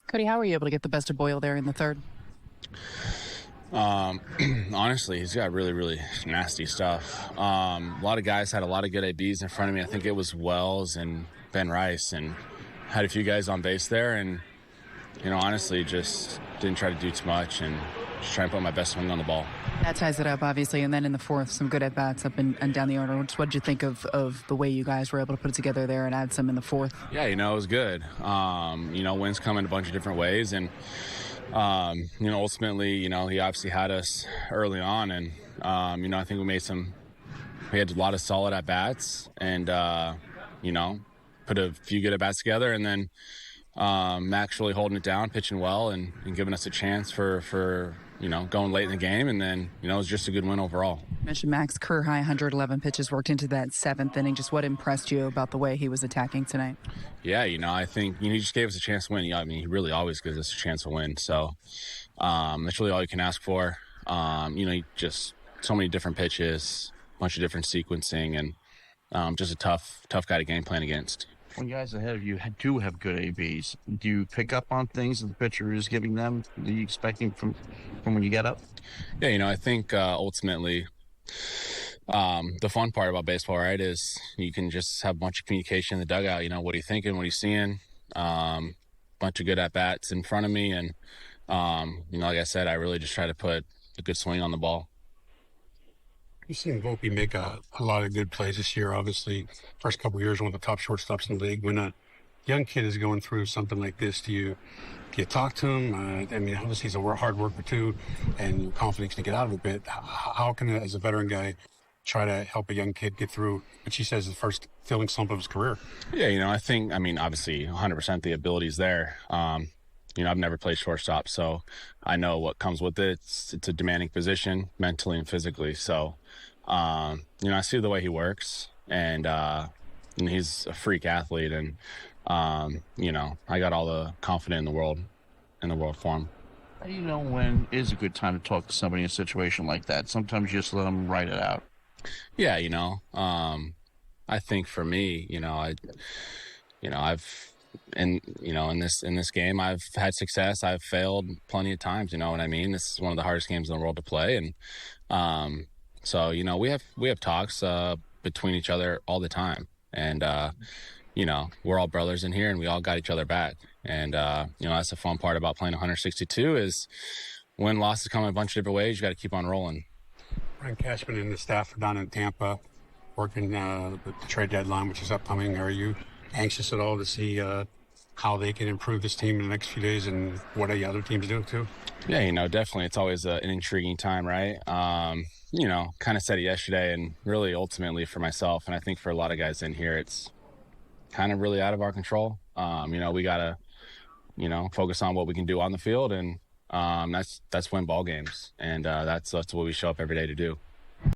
Cody, how were you able to get the best of Boyle there in the third? Um, Honestly, he's got really, really nasty stuff. A lot of guys had a lot of good ABs in front of me. I think it was Wells and Ben Rice, and had a few guys on base there. And, honestly, just didn't try to do too much and just try and put my best swing on the ball. That ties it up, obviously. And then in the fourth, some good at-bats up and down the order. What did you think of the way you guys were able to put it together there and add some in the fourth? Yeah, it was good. Wins come in a bunch of different ways. And, ultimately, he obviously had us early on. And, I think we had a lot of solid at-bats and, put a few good at-bats together. And then Max really holding it down, pitching well, and giving us a chance for going late in the game. And then, it was just a good win overall. You mentioned Max, career high 111 pitches, worked into that seventh inning. Just what impressed you about the way he was attacking tonight? Yeah, I think he just gave us a chance to win. He really always gives us a chance to win. So that's really all you can ask for. He just so many different pitches, a bunch of different sequencing, and just a tough guy to game plan against. When guys ahead of you do have good ABs, do you pick up on things that the pitcher is giving them? Are you expecting from when you get up? Yeah, I think ultimately the fun part about baseball, right, is you can just have a bunch of communication in the dugout. What are you thinking? What are you seeing? Bunch of good at-bats in front of me. And, like I said, I really just try to put a good swing on the ball. You've seen Volpe make a lot of good plays this year. Obviously, first couple of years, one of the top shortstops in the league. When a young kid is going through something like this, do you talk to him? Obviously, he's a hard worker too, and your confidence to get out of it a bit. How can, as a veteran guy, try to help a young kid get through what she says is the first feeling slump of his career? Yeah, obviously, 100% the ability's there. I've never played shortstop, so I know what comes with it. It's a demanding position, mentally and physically. So, I see the way he works, and he's a freak athlete, and I got all the confidence in the world for him. How do you know when is a good time to talk to somebody in a situation like that? Sometimes you just let them write it out. Yeah, I think for me, in this game, I've had success. I've failed plenty of times. You know what I mean? This is one of the hardest games in the world to play, and so we have talks between each other all the time, and we're all brothers in here, and we all got each other back. And that's the fun part about playing 162 is when losses come in a bunch of different ways. You got to keep on rolling. Brian Cashman and the staff are down in Tampa working the trade deadline, which is upcoming. Are you anxious at all to see how they can improve this team in the next few days and what the other teams do too? Yeah, definitely. It's always an intriguing time, right? Kind of said it yesterday, and really ultimately for myself, and I think for a lot of guys in here, it's kind of really out of our control. We got to, focus on what we can do on the field, and that's win ball games. And that's what we show up every day to do.